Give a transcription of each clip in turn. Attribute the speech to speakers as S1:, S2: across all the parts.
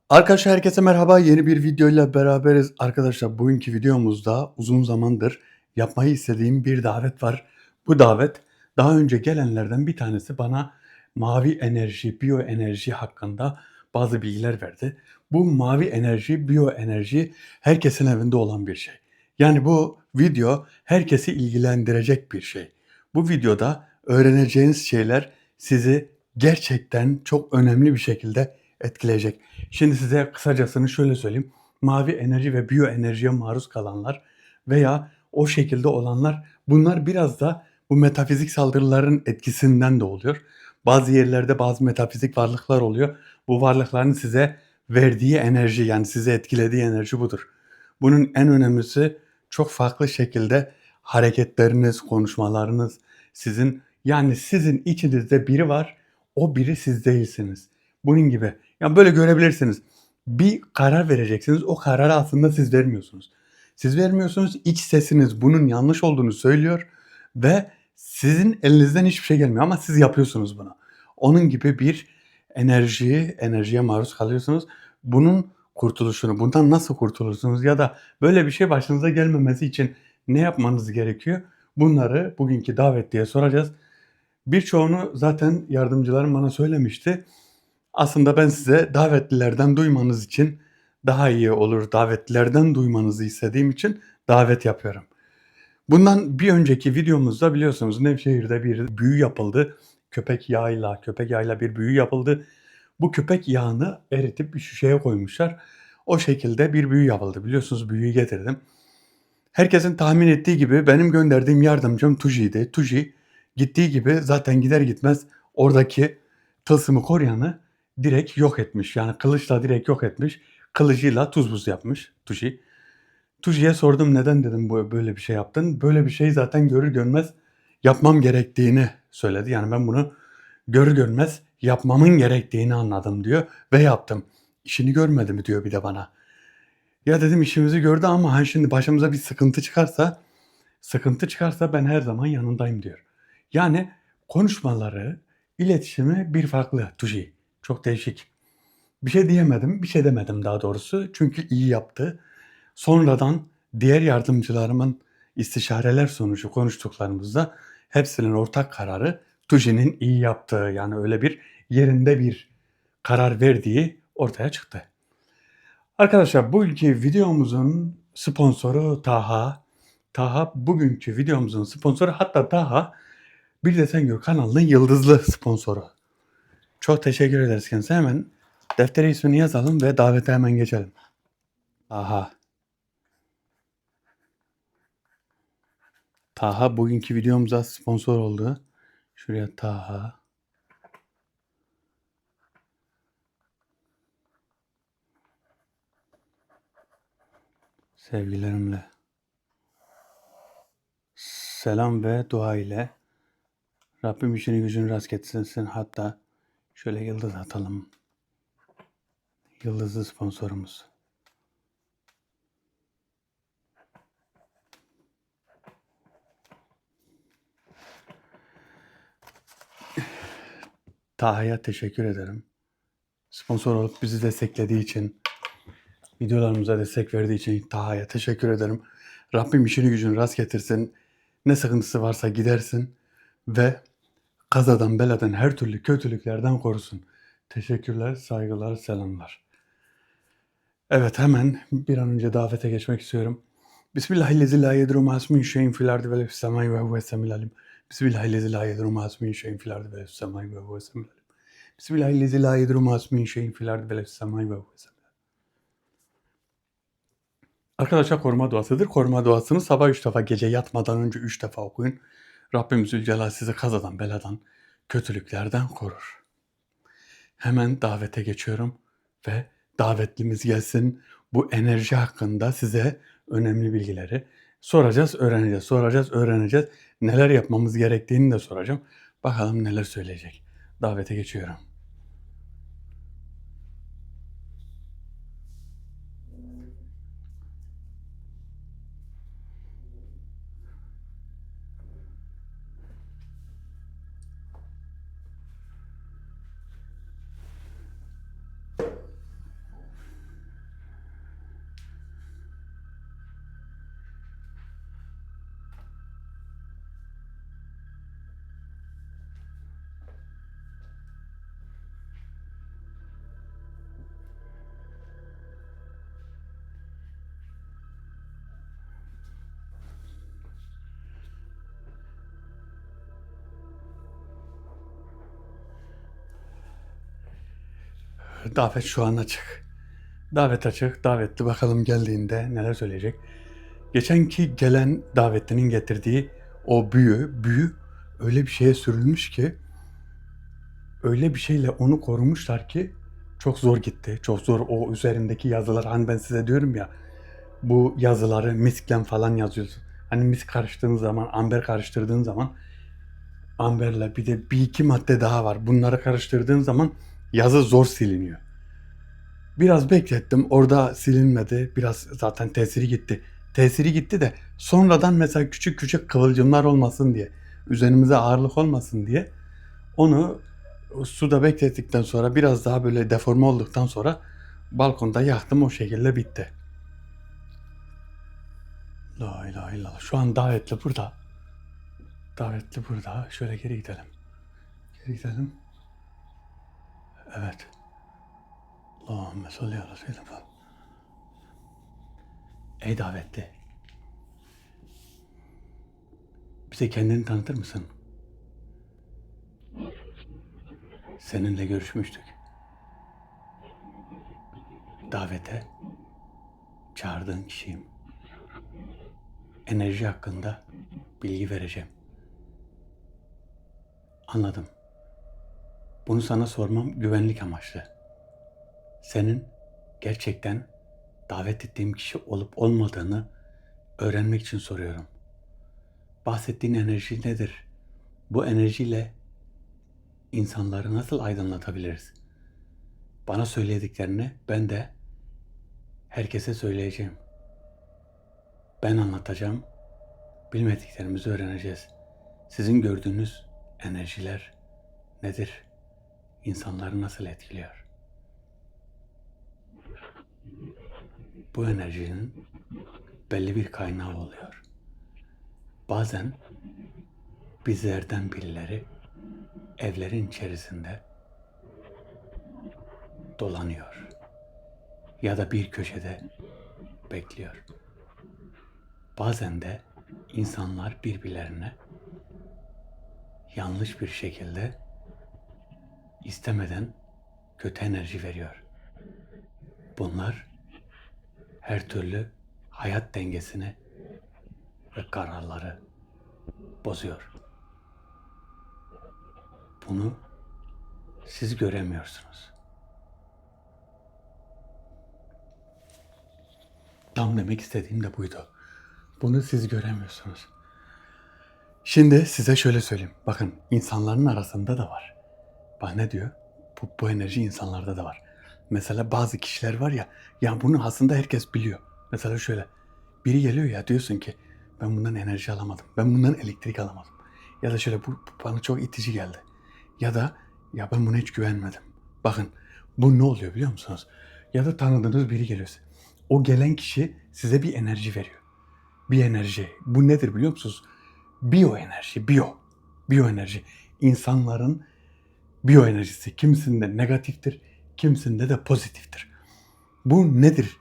S1: Arkadaşlar herkese merhaba. Yeni bir videoyla beraberiz. Arkadaşlar bugünkü videomuzda uzun zamandır yapmayı istediğim bir davet var. Bu davet daha önce gelenlerden bir tanesi bana mavi enerji, biyoenerji hakkında bazı bilgiler verdi. Bu mavi enerji, biyoenerji herkesin evinde olan bir şey. Yani bu video herkesi ilgilendirecek bir şey. Bu videoda öğreneceğiniz şeyler sizi gerçekten çok önemli bir şekilde etkileyecek. Şimdi size kısacasını şöyle söyleyeyim. Mavi enerji ve biyoenerjiye maruz kalanlar veya o şekilde olanlar bunlar biraz da bu metafizik saldırıların etkisinden de oluyor. Bazı yerlerde bazı metafizik varlıklar oluyor. Bu varlıkların size verdiği enerji yani size etkilediği enerji budur. Bunun en önemlisi çok farklı şekilde hareketleriniz, konuşmalarınız, sizin içinizde biri var, o biri siz değilsiniz. Bunun gibi. Yani böyle görebilirsiniz. Bir karar vereceksiniz. O kararı aslında siz vermiyorsunuz. Siz vermiyorsunuz. İç sesiniz bunun yanlış olduğunu söylüyor ve sizin elinizden hiçbir şey gelmiyor ama siz yapıyorsunuz bunu. Onun gibi bir enerjiye maruz kalıyorsunuz. Bundan nasıl kurtulursunuz ya da böyle bir şey başınıza gelmemesi için ne yapmanız gerekiyor? Bunları bugünkü davetliye soracağız. Birçoğunu zaten yardımcılarım bana söylemişti. Aslında ben size davetlilerden duymanız için daha iyi olur. Davetlilerden duymanızı istediğim için davet yapıyorum. Bundan bir önceki videomuzda biliyorsunuz Nevşehir'de bir büyü yapıldı. Köpek yağıyla bir büyü yapıldı. Bu köpek yağını eritip bir şişeye koymuşlar. O şekilde bir büyü yapıldı. Biliyorsunuz büyüyü getirdim. Herkesin tahmin ettiği gibi benim gönderdiğim yardımcım Tuji'ydi. Tuji gittiği gibi zaten gider gitmez oradaki tılsımı koruyanı direkt yok etmiş. Yani kılıçla direkt yok etmiş. Kılıcıyla tuz buz yapmış Tuji. Tuji'ye sordum neden dedim böyle bir şey yaptın. Böyle bir şey zaten görür görmez yapmam gerektiğini söyledi. Yani ben bunu görür görmez yapmamın gerektiğini anladım diyor ve yaptım. İşini görmedi mi diyor bir de bana. Ya dedim işimizi gördü ama şimdi başımıza bir sıkıntı çıkarsa ben her zaman yanındayım diyor. Yani konuşmaları, iletişimi bir farklı Tuji. Çok değişik. Bir şey diyemedim, bir şey demedim daha doğrusu. Çünkü iyi yaptı. Sonradan diğer yardımcılarımın istişareler sonucu konuştuklarımızda hepsinin ortak kararı Tuji'nin iyi yaptığı yani öyle bir yerinde bir karar verdiği ortaya çıktı. Arkadaşlar bugünkü videomuzun sponsoru Taha. Taha bugünkü videomuzun sponsoru hatta Taha Bir de Sen Gör kanalının yıldızlı sponsoru. Çok teşekkür ederiz kendisine. Hemen deftere ismini yazalım ve davete hemen geçelim. Taha. Taha bugünkü videomuza sponsor oldu. Şuraya Taha. Sevgilerimle. Selam ve dua ile. Rabbim işini gücünü rast getirsin. Hatta şöyle yıldız atalım. Yıldızlı sponsorumuz. Taha'ya teşekkür ederim. Sponsor olup bizi desteklediği için, videolarımıza destek verdiği için Taha'ya teşekkür ederim. Rabbim işini gücünü rast getirsin. Ne sıkıntısı varsa gidersin ve kazadan beladan her türlü kötülüklerden korusun. Teşekkürler, saygılar, selamlar. Evet hemen bir an önce davete geçmek istiyorum. Bismillahirrahmanirrahim. La yedru ma'asmin şeyin fil ardı ve lefis semai ve huve semil alim. Bismillahirrahmanirrahim. La yedru ma'asmin şeyin fil ardı ve lefis semai ve huve semil alim. Bismillahirrahmanirrahim. La yedru ma'asmin şeyin fil ardı ve lefis semai ve huve semil alim. Arkadaşlar koruma duasıdır. Koruma duasını sabah 3 defa, gece yatmadan önce 3 defa okuyun. Rabbim Zülcelal sizi kazadan, beladan, kötülüklerden korur. Hemen davete geçiyorum ve davetlimiz gelsin. Bu enerji hakkında size önemli bilgileri soracağız, öğreneceğiz. Soracağız, öğreneceğiz. Neler yapmamız gerektiğini de soracağım. Bakalım neler söyleyecek. Davete geçiyorum. Davet şu an açık. Davet açık. Davetli bakalım geldiğinde neler söyleyecek. Geçenki gelen davetlinin getirdiği o büyü öyle bir şeye sürülmüş ki, öyle bir şeyle onu korumuşlar ki çok zor gitti. Çok zor o üzerindeki yazılar. Hani ben size diyorum ya, bu yazıları miskle falan yazıyorsun. Hani misk karıştırdığın zaman, amber karıştırdığın zaman, amberle bir de bir iki madde daha var. Bunları karıştırdığın zaman yazı zor siliniyor. Biraz beklettim. Orada silinmedi. Biraz zaten tesiri gitti. Tesiri gitti de sonradan mesela küçük küçük kıvılcımlar olmasın diye, üzerimize ağırlık olmasın diye onu suda beklettikten sonra biraz daha böyle deforme olduktan sonra balkonda yaktım, o şekilde bitti. La ilahe illallah. Şu an davetli burada. Davetli burada. Şöyle geri gidelim. Geri gidelim. Evet. Allahümme salli ala seyyidina. Ey davetli. Bize kendini tanıtır mısın? Seninle görüşmüştük. Davete çağırdığın kişiyim. Enerji hakkında bilgi vereceğim. Anladım. Bunu sana sormam güvenlik amaçlı. Senin gerçekten davet ettiğim kişi olup olmadığını öğrenmek için soruyorum. Bahsettiğin enerji nedir? Bu enerjiyle insanları nasıl aydınlatabiliriz? Bana söylediklerini ben de herkese söyleyeceğim. Ben anlatacağım. Bilmediklerimizi öğreneceğiz. Sizin gördüğünüz enerjiler nedir? İnsanları nasıl etkiliyor? Bu enerjinin belli bir kaynağı oluyor. Bazen bizlerden birileri evlerin içerisinde dolanıyor ya da bir köşede bekliyor. Bazen de insanlar birbirlerine yanlış bir şekilde istemeden kötü enerji veriyor. Bunlar her türlü hayat dengesini ve kararları bozuyor. Bunu siz göremiyorsunuz. Tam demek istediğim de buydu. Bunu siz göremiyorsunuz. Şimdi size şöyle söyleyeyim. Bakın, insanların arasında da var. Bak ne diyor? Bu enerji insanlarda da var. Mesela bazı kişiler var ya, ya bunu aslında herkes biliyor. Mesela şöyle, biri geliyor ya, diyorsun ki ben bundan enerji alamadım. Ben bundan elektrik alamadım. Ya da şöyle, bu bana çok itici geldi. Ya da ya ben buna hiç güvenmedim. Bakın, bu ne oluyor biliyor musunuz? Ya da tanıdığınız biri geliyor. O gelen kişi size bir enerji veriyor. Bir enerji. Bu nedir biliyor musunuz? Biyoenerji. Biyoenerji. İnsanların biyoenerjisi. Kimisinde negatiftir, kimisinde de pozitiftir. Bu nedir?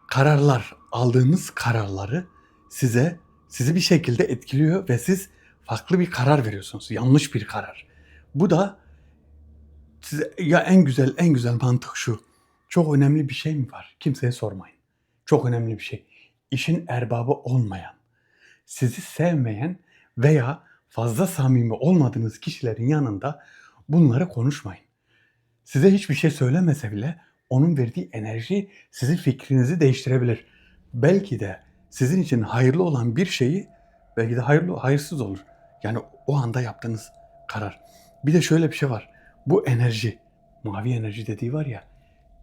S1: Kararlar, aldığınız kararları sizi bir şekilde etkiliyor ve siz farklı bir karar veriyorsunuz. Yanlış bir karar. Bu da size, ya en güzel mantık şu. Çok önemli bir şey mi var? Kimseye sormayın. Çok önemli bir şey. İşin erbabı olmayan, sizi sevmeyen veya fazla samimi olmadığınız kişilerin yanında bunları konuşmayın. Size hiçbir şey söylemese bile onun verdiği enerji sizin fikrinizi değiştirebilir. Belki de sizin için hayırlı olan bir şeyi belki de hayırsız olur. Yani o anda yaptığınız karar. Bir de şöyle bir şey var. Bu enerji, mavi enerji dediği var ya,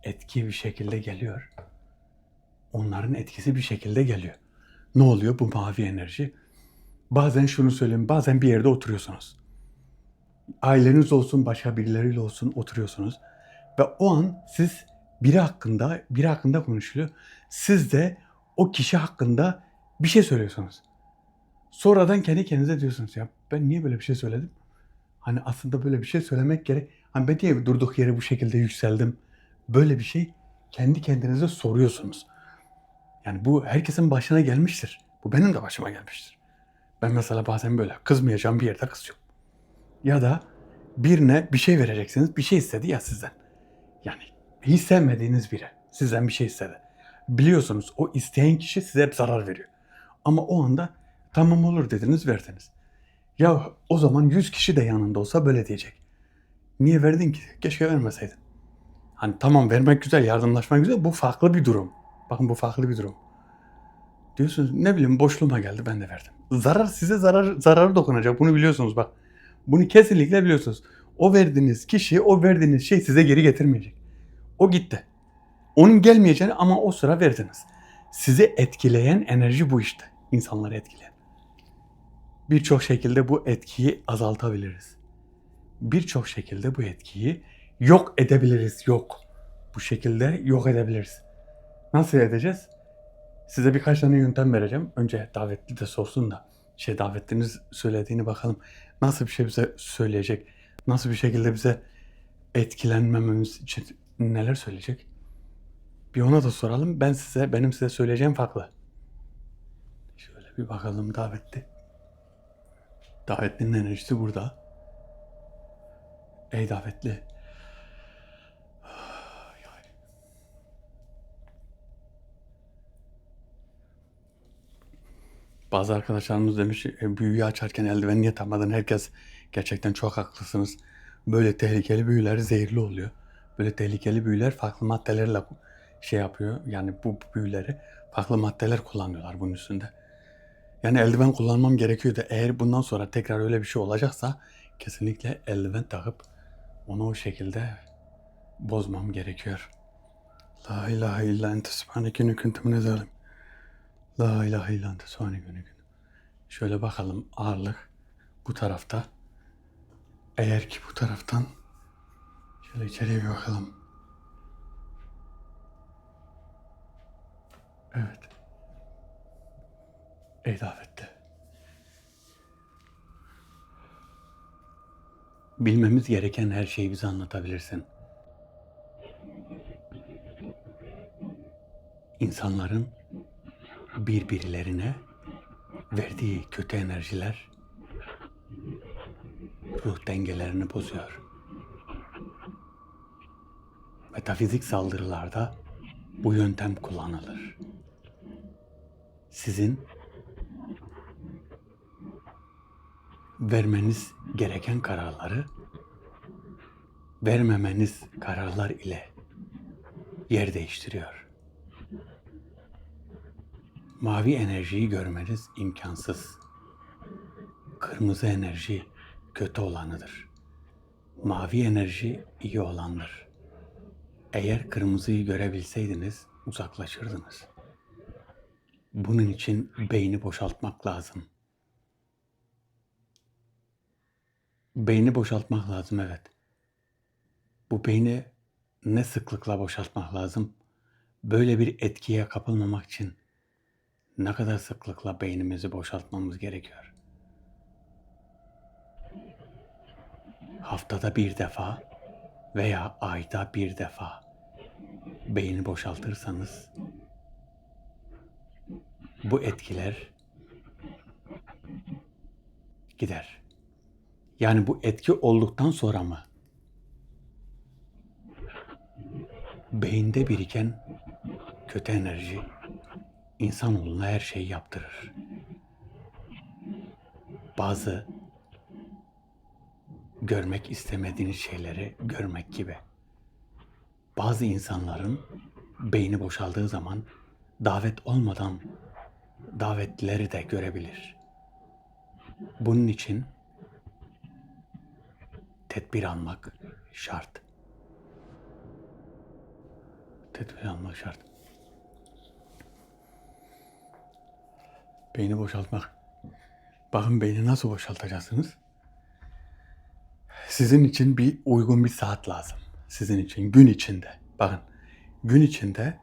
S1: etki bir şekilde geliyor. Onların etkisi bir şekilde geliyor. Ne oluyor bu mavi enerji? Bazen şunu söyleyeyim, bazen bir yerde oturuyorsunuz. Aileniz olsun, başka birileriyle olsun oturuyorsunuz. Ve o an siz biri hakkında konuşuluyor. Siz de o kişi hakkında bir şey söylüyorsunuz. Sonradan kendi kendinize diyorsunuz, ya ben niye böyle bir şey söyledim? Hani aslında böyle bir şey söylemek gerek. Hani ben niye durduk yere bu şekilde yükseldim? Böyle bir şey kendi kendinize soruyorsunuz. Yani bu herkesin başına gelmiştir. Bu benim de başıma gelmiştir. Ben mesela bazen böyle kızmayacağım bir yerde kızıyorum. Ya da birine bir şey vereceksiniz, bir şey istedi ya sizden. Yani hiç sevmediğiniz biri sizden bir şey istedi. Biliyorsunuz o isteyen kişi size hep zarar veriyor. Ama o anda tamam olur dediniz, verdiniz. Ya o zaman 100 kişi de yanında olsa böyle diyecek. Niye verdin ki? Keşke vermeseydin. Hani tamam, vermek güzel, yardımlaşmak güzel. Bu farklı bir durum. Bakın, bu farklı bir durum. Diyorsunuz ne bileyim, boşluğuma geldi, ben de verdim. Zarar size zararı dokunacak. Bunu biliyorsunuz bak. Bunu kesinlikle biliyorsunuz. O verdiğiniz kişi, o verdiğiniz şey size geri getirmeyecek. O gitti. Onun gelmeyeceğini ama o sıra verdiniz. Sizi etkileyen enerji bu işte. İnsanları etkileyen. Birçok şekilde bu etkiyi azaltabiliriz. Birçok şekilde bu etkiyi yok edebiliriz. Yok. Bu şekilde yok edebiliriz. Nasıl edeceğiz? Size birkaç tane yöntem vereceğim. Önce davetli de sorsun da davetliniz söylediğini bakalım. Nasıl bir şey bize söyleyecek? Nasıl bir şekilde bize etkilenmememiz için neler söyleyecek? Bir ona da soralım. Benim size söyleyeceğim farklı. Şöyle bir bakalım davetli. Davetlinin enerjisi burada. Ey davetli. Bazı arkadaşlarımız demiş, büyüyü açarken eldiveni niye takmadın? Herkes gerçekten çok haklısınız. Böyle tehlikeli büyüler zehirli oluyor. Böyle tehlikeli büyüler farklı maddelerle yapıyor. Yani bu büyüleri farklı maddeler kullanıyorlar bunun üstünde. Yani eldiven kullanmam gerekiyordu. Eğer bundan sonra tekrar öyle bir şey olacaksa kesinlikle eldiven takıp onu o şekilde bozmam gerekiyor. La ilahe illa ente subhaneke inni kuntu minez zalim. La ilahe illa ente subhaneke inni kuntu. Şöyle bakalım, ağırlık bu tarafta. Eğer ki bu taraftan şöyle içeriye bir bakalım. Evet. Ey davetli. Bilmemiz gereken her şeyi bize anlatabilirsin. İnsanların birbirlerine verdiği kötü enerjiler ruh dengelerini bozuyor. Metafizik saldırılarda bu yöntem kullanılır. Sizin vermeniz gereken kararları vermemeniz kararlar ile yer değiştiriyor. Mavi enerjiyi görmeniz imkansız. Kırmızı enerji kötü olanıdır. Mavi enerji iyi olandır. Eğer kırmızıyı görebilseydiniz uzaklaşırdınız. Bunun için beyni boşaltmak lazım. Beyni boşaltmak lazım, evet. Bu beyni ne sıklıkla boşaltmak lazım? Böyle bir etkiye kapılmamak için ne kadar sıklıkla beynimizi boşaltmamız gerekiyor? Haftada bir defa veya ayda bir defa beyni boşaltırsanız bu etkiler gider. Yani bu etki olduktan sonra mı? Beyinde biriken kötü enerji insanoğluna her şeyi yaptırır. Bazı görmek istemediğiniz şeyleri görmek gibi. Bazı insanların beyni boşaldığı zaman davet olmadan davetlileri de görebilir. Bunun için tedbir almak şart. Tedbir almak şart. Beyni boşaltmak. Bakın, beyni nasıl boşaltacaksınız? Sizin için uygun bir saat lazım. Sizin için gün içinde. Bakın, gün içinde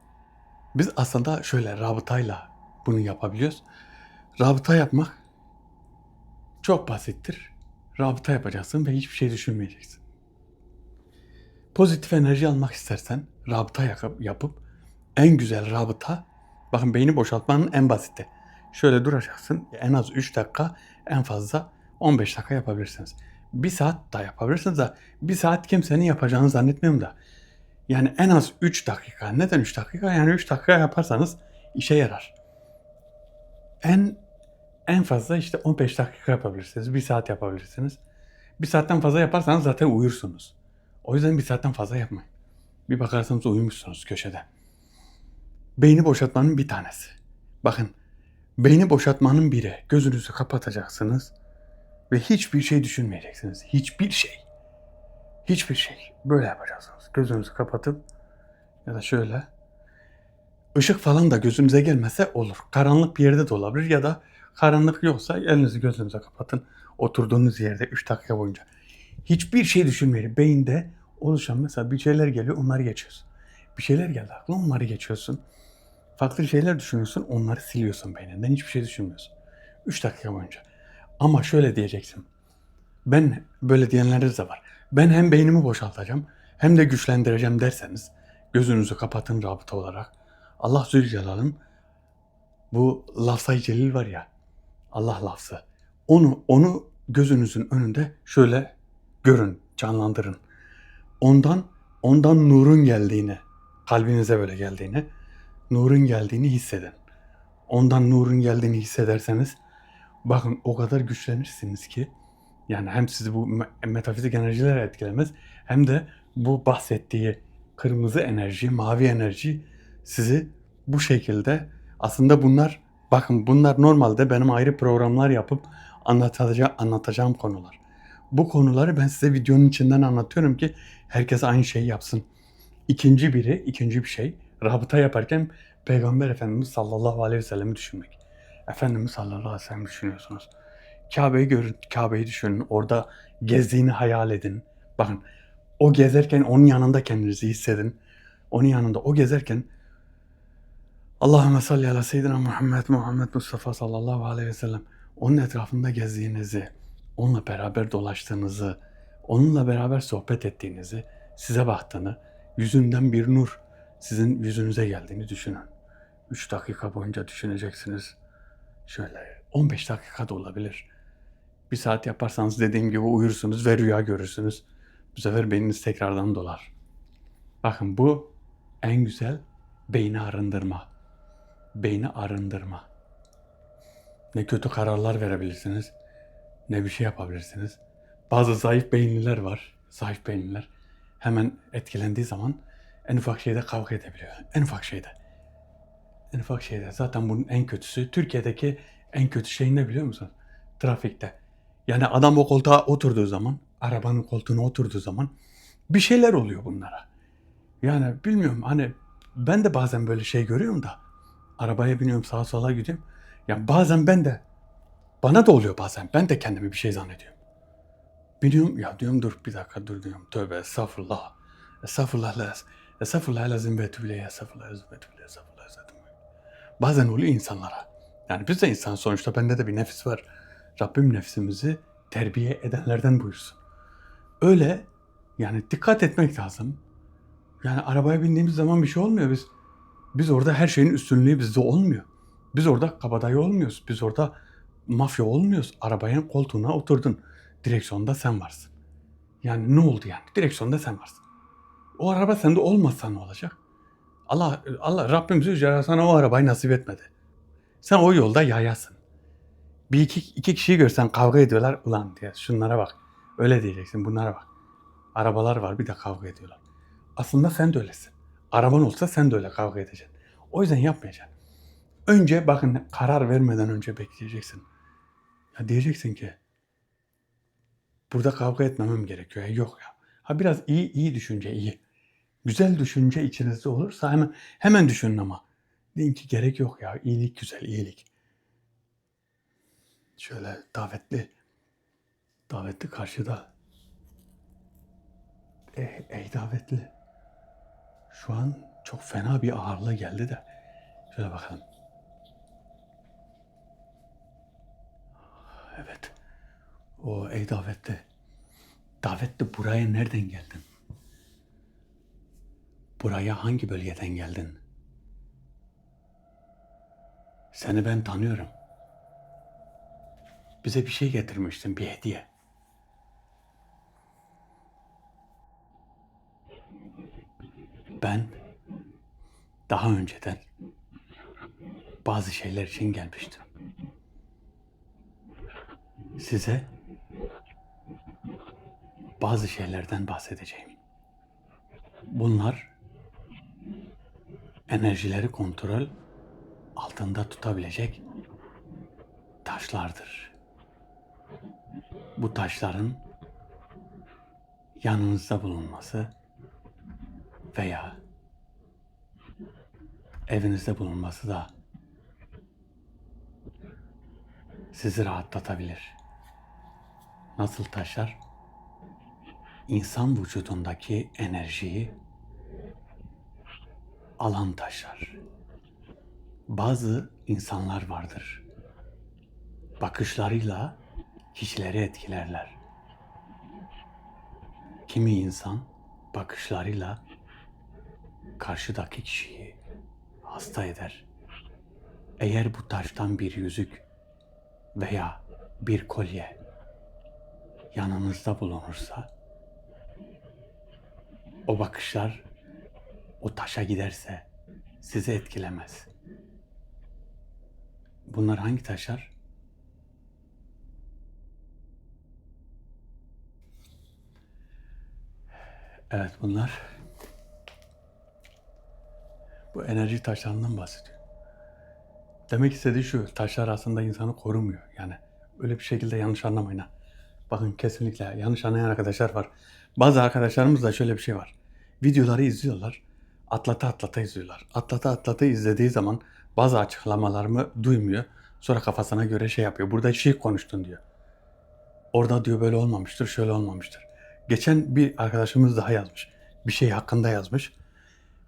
S1: biz aslında şöyle rabıtayla bunu yapabiliyoruz. Rabıta yapmak çok basittir. Rabıta yapacaksın ve hiçbir şey düşünmeyeceksin. Pozitif enerji almak istersen rabıta yapıp en güzel rabıta, bakın, beyni boşaltmanın en basiti. Şöyle duracaksın, en az 3 dakika, en fazla 15 dakika yapabilirsiniz. 1 saat da yapabilirsiniz da 1 saat kimsenin yapacağını zannetmiyorum da Yani en az 3 dakika. Neden 3 dakika? Yani 3 dakika yaparsanız işe yarar. En fazla işte 15 dakika yapabilirsiniz. 1 saat yapabilirsiniz. 1 saatten fazla yaparsanız zaten uyursunuz. O yüzden 1 saatten fazla yapmayın. Bir bakarsanız uyumuşsunuz köşede. Beyni boşaltmanın bir tanesi. Bakın, beyni boşaltmanın biri. Gözünüzü kapatacaksınız ve hiçbir şey düşünmeyeceksiniz. Hiçbir şey. Hiçbir şey. Böyle yapacaksınız. Gözünüzü kapatıp ya da şöyle. Işık falan da gözünüze gelmese olur. Karanlık bir yerde de olabilir ya da karanlık yoksa elinizi gözünüze kapatın. Oturduğunuz yerde 3 dakika boyunca. Hiçbir şey düşünmeyin. Beyinde oluşan mesela bir şeyler geliyor, onları geçiyorsun. Bir şeyler geldi aklına, onları geçiyorsun. Farklı şeyler düşünüyorsun, onları siliyorsun beyninden. Hiçbir şey düşünmüyorsun. 3 dakika boyunca. Ama şöyle diyeceksin. Ben böyle diyenler de var. Ben hem beynimi boşaltacağım hem de güçlendireceğim derseniz gözünüzü kapatın rabıta olarak. Allah Zülcelal'ın bu lafzayı celil var ya, Allah lafzı. Onu gözünüzün önünde şöyle görün, canlandırın. Ondan nurun geldiğini, kalbinize böyle geldiğini, nurun geldiğini hissedin. Ondan nurun geldiğini hissederseniz bakın o kadar güçlenirsiniz ki yani hem sizi bu metafizik enerjiler etkilemez hem de bu bahsettiği kırmızı enerji, mavi enerji sizi bu şekilde aslında bunlar normalde benim ayrı programlar yapıp anlatacağım konular. Bu konuları ben size videonun içinden anlatıyorum ki herkes aynı şeyi yapsın. İkinci bir şey, rabıta yaparken Peygamber Efendimiz sallallahu aleyhi ve sellem'i düşünmek. Efendimiz sallallahu aleyhi ve sellem düşünüyorsunuz. Kabe'yi görün, Kabe'yi düşünün. Orada gezdiğini hayal edin. Bakın, o gezerken onun yanında kendinizi hissedin. Onun yanında o gezerken Allahümme salli ala seyyidina Muhammed Mustafa sallallahu aleyhi ve sellem. Onun etrafında gezdiğinizi, onunla beraber dolaştığınızı, onunla beraber sohbet ettiğinizi, size baktığını, yüzünden bir nur sizin yüzünüze geldiğini düşünün. 3 dakika boyunca düşüneceksiniz. Şöyle 15 dakika da olabilir. 1 saat yaparsanız dediğim gibi uyursunuz ve rüya görürsünüz. Bu sefer beyniniz tekrardan dolar. Bakın, bu en güzel beyni arındırma. Beyni arındırma. Ne kötü kararlar verebilirsiniz, ne bir şey yapabilirsiniz. Bazı zayıf beyinliler var. Zayıf beyinliler hemen etkilendiği zaman en ufak şeyde kavga edebiliyor. En ufak şeyde. En ufak şeyde. Zaten bunun en kötüsü, Türkiye'deki en kötü şey ne biliyor musun? Trafikte. Yani adam o koltuğa oturduğu zaman, arabanın koltuğuna oturduğu zaman bir şeyler oluyor bunlara. Yani bilmiyorum, hani ben de bazen böyle şey görüyorum da arabaya biniyorum, sağa sola gidiyorum. Ya bazen bana da oluyor bazen. Ben de kendimi bir şey zannediyorum. Biniyorum ya, diyorum dur bir dakika, dur diyorum. Tövbe estağfurullah. Estağfurullah lazım ve tübile, estağfurullah lazım ve tübile, estağfurullah lazım. Bazen oluyor insanlara. Yani biz de insan sonuçta, bende de bir nefis var. Rabbim nefsimizi terbiye edenlerden buyursun. Öyle yani dikkat etmek lazım. Yani arabaya bindiğimiz zaman bir şey olmuyor. Biz orada her şeyin üstünlüğü bizde olmuyor. Biz orada kabadayı olmuyoruz. Biz orada mafya olmuyoruz. Arabanın koltuğuna oturdun. Direksiyonda sen varsın. Yani ne oldu yani? Direksiyonda sen varsın. O araba sende olmazsa ne olacak? Allah Rabbim Zülcelal sana o arabayı nasip etmedi. Sen o yolda yayasın. İki kişiyi görsen kavga ediyorlar. Ulan diye şunlara bak. Öyle diyeceksin, bunlara bak. Arabalar var, bir de kavga ediyorlar. Aslında sen de öylesin. Araban olsa sen de öyle kavga edeceksin. O yüzden yapmayacaksın. Önce bakın, karar vermeden önce bekleyeceksin. Ya diyeceksin ki burada kavga etmemem gerekiyor. Ya yok ya. Ha biraz iyi düşünce iyi. Güzel düşünce içinizde olursa hemen düşünün ama. Deyin ki gerek yok ya. İyilik güzel, iyilik. Şöyle davetli karşıda. Ey davetli. Şu an çok fena bir ağırlığı geldi de. Şöyle bakalım. Evet. Ey davetli. Davetli, buraya nereden geldin? Buraya hangi bölgeden geldin? Seni ben tanıyorum. Bize bir şey getirmiştin, bir hediye. Ben daha önceden bazı şeyler için gelmiştim. Size bazı şeylerden bahsedeceğim. Bunlar enerjileri kontrol altında tutabilecek taşlardır. Bu taşların yanınızda bulunması veya evinizde bulunması da sizi rahatlatabilir. Nasıl taşlar? İnsan vücudundaki enerjiyi alan taşlar. Bazı insanlar vardır. Bakışlarıyla kişileri etkilerler. Kimi insan bakışlarıyla karşıdaki kişiyi hasta eder. Eğer bu taştan bir yüzük veya bir kolye yanınızda bulunursa, o bakışlar o taşa giderse sizi etkilemez. Bunlar hangi taşlar? Evet, bunlar bu enerji taşlarından bahsediyor. Demek istediği şu, taşlar aslında insanı korumuyor. Yani öyle bir şekilde yanlış anlamayın ha. Bakın, kesinlikle yanlış anlayan arkadaşlar var. Bazı arkadaşlarımız da şöyle bir şey var. Videoları izliyorlar, atlata atlata izliyorlar. Atlata atlata izlediği zaman bazı açıklamalarımı duymuyor. Sonra kafasına göre şey yapıyor. Burada şey konuştun diyor. Orada diyor böyle olmamıştır, şöyle olmamıştır. Geçen bir arkadaşımız daha yazmış. Bir şey hakkında yazmış.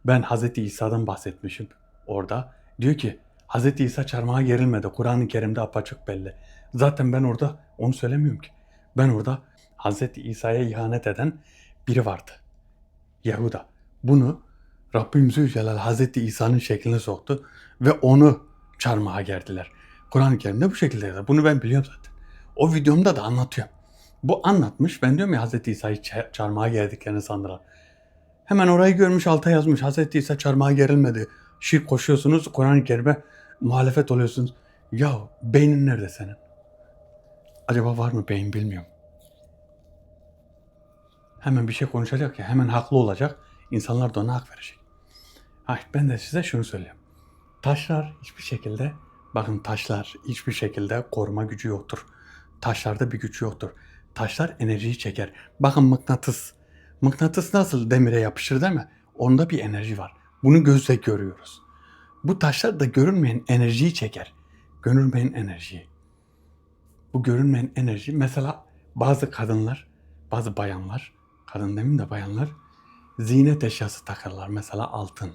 S1: Ben Hazreti İsa'dan bahsetmişim orada. Diyor ki Hazreti İsa çarmıha gerilmedi. Kur'an-ı Kerim'de apaçık belli. Zaten ben orada onu söylemiyorum ki. Ben orada Hazreti İsa'ya ihanet eden biri vardı. Yahuda. Bunu Rabbim Zülcelal Hazreti İsa'nın şekline soktu ve onu çarmıha gerdiler. Kur'an-ı Kerim'de bu şekilde yazar. Bunu ben biliyorum zaten. O videomda da anlatıyorum. Bu anlatmış. Ben diyorum ya Hazreti İsa'yı çarmıha gerdiklerini sandılar. Hemen orayı görmüş, alta yazmış. Hazreti İsa çarmıha gerilmedi. Şirk koşuyorsunuz, Kur'an-ı Kerim'e muhalefet oluyorsunuz. Ya beynin nerede senin? Acaba var mı beyin, bilmiyorum. Hemen bir şey konuşacak ya, hemen haklı olacak. İnsanlar da ona hak verecek. Ben de size şunu söyleyeyim. Taşlar hiçbir şekilde, bakın taşlar hiçbir şekilde koruma gücü yoktur. Taşlarda bir güç yoktur. Taşlar enerjiyi çeker. Bakın mıknatıs. Mıknatıs nasıl demire yapışır değil mi? Onda bir enerji var. Bunu gözle görüyoruz. Bu taşlar da görünmeyen enerjiyi çeker. Görünmeyen enerjiyi. Bu görünmeyen enerji, mesela bazı kadınlar, bazı bayanlar, kadın demeyeyim de bayanlar, ziynet eşyası takarlar. Mesela altın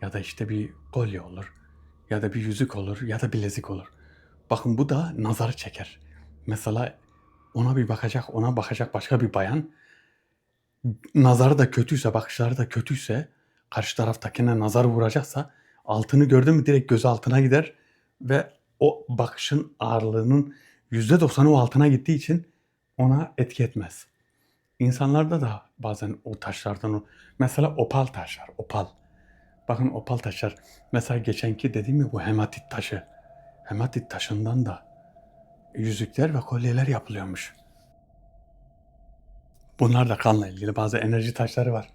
S1: ya da işte bir kolye olur ya da bir yüzük olur ya da bilezik olur. Bakın bu da nazarı çeker. Mesela ona bakacak başka bir bayan, nazarı da kötüyse, bakışları da kötüyse, karşı taraftakine nazar vuracaksa, altını gördü mü direkt gözü altına gider ve o bakışın ağırlığının %90'ı o altına gittiği için ona etki etmez. İnsanlarda da bazen o taşlardan, mesela opal taşlar, opal. Bakın opal taşlar, mesela geçenki dediğim mi bu hematit taşı. Hematit taşından da yüzükler ve kolyeler yapılıyormuş. Bunlar da kanla ilgili bazı enerji taşları var.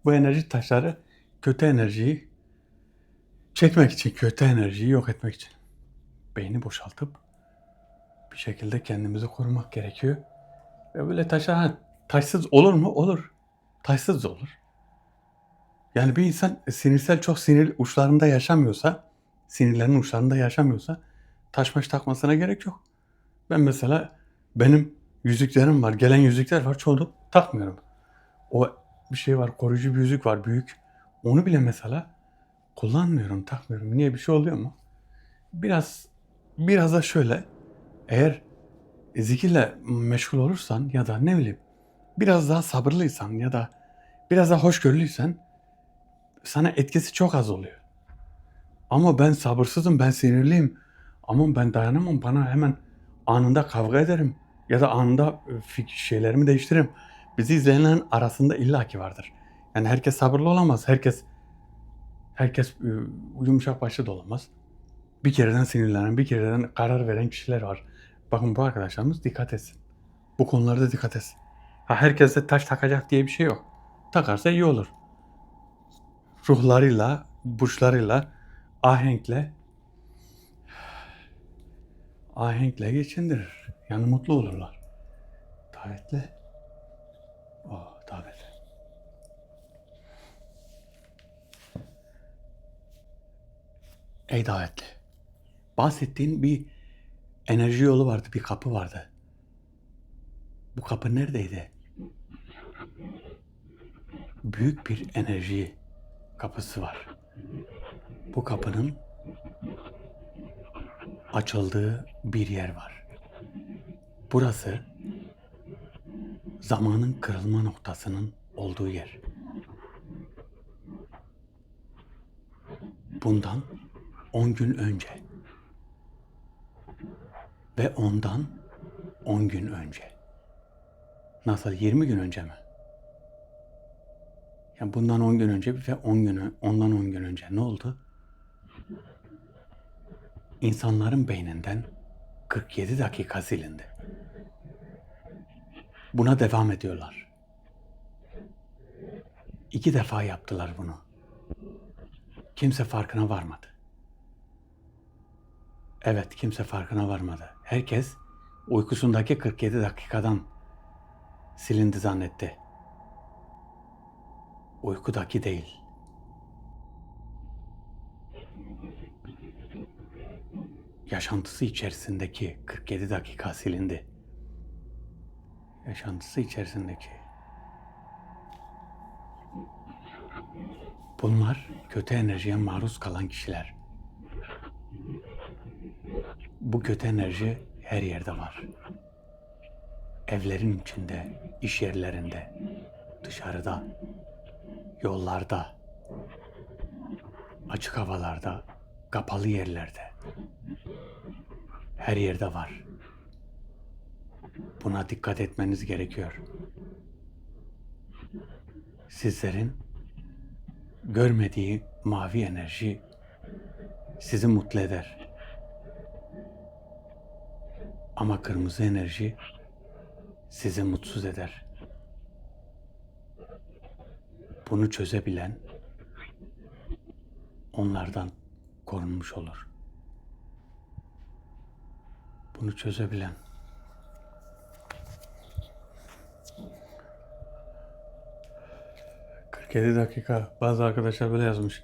S1: Bu enerji taşları kötü enerjiyi çekmek için, kötü enerjiyi yok etmek için. Beyni boşaltıp bir şekilde kendimizi korumak gerekiyor. Ve böyle taşlar, taşsız olur mu? Olur. Taşsız da olur. Yani bir insan sinirsel, çok sinir uçlarında yaşamıyorsa, sinirlerin uçlarında yaşamıyorsa taş maş takmasına gerek yok. Ben mesela, benim yüzüklerim var, gelen yüzükler var, çoğunu takmıyorum. O bir şey var, koruyucu bir yüzük var, büyük. Onu bile mesela kullanmıyorum, takmıyorum. Niye, bir şey oluyor mu? Biraz da şöyle, eğer zikirle meşgul olursan ya da ne bileyim biraz daha sabırlıysan ya da biraz daha hoşgörülüysen sana etkisi çok az oluyor. Ama ben sabırsızım, ben sinirliyim. Ama ben dayanamam, bana hemen anında kavga ederim. Ya da anında şeylerimi değiştiririm. Bizi izleyenlerin arasında illaki vardır. Yani herkes sabırlı olamaz. Herkes yumuşak başlı da olamaz. Bir kereden sinirlenen, bir kereden karar veren kişiler var. Bakın bu arkadaşlarımız dikkat etsin. Bu konularda dikkat etsin. Herkes de taş takacak diye bir şey yok. Takarsa iyi olur. Ruhlarıyla, burçlarıyla, ahenkle geçindirir. Yani mutlu olurlar. Davetli. Davetli. Ey davetli. Bahsettiğin bir enerji yolu vardı, bir kapı vardı. Bu kapı neredeydi? Büyük bir enerji kapısı var. Bu kapının açıldığı bir yer var. Burası zamanın kırılma noktasının olduğu yer. Bundan 10 gün önce ve ondan 10 gün önce. Nasıl? 20 gün önce mi? Yani bundan 10 gün önce ve ondan 10 gün önce ne oldu? İnsanların beyninden 47 dakika silindi. Buna devam ediyorlar. 2 defa yaptılar bunu. Kimse farkına varmadı. Evet, kimse farkına varmadı. Herkes uykusundaki 47 dakikadan silindi zannetti. Uykudaki değil. Yaşantısı içerisindeki 47 dakika silindi. Yaşantısı içerisindeki. Bunlar kötü enerjiye maruz kalan kişiler. Bu kötü enerji her yerde var. Evlerin içinde, iş yerlerinde, dışarıda, yollarda, açık havalarda, kapalı yerlerde. Her yerde var. Buna dikkat etmeniz gerekiyor. Sizlerin görmediği mavi enerji sizi mutlu eder. Ama kırmızı enerji sizi mutsuz eder. Bunu çözebilen onlardan korunmuş olur. Bunu çözebilen. ...47 dakika. Bazı arkadaşlar böyle yazmış.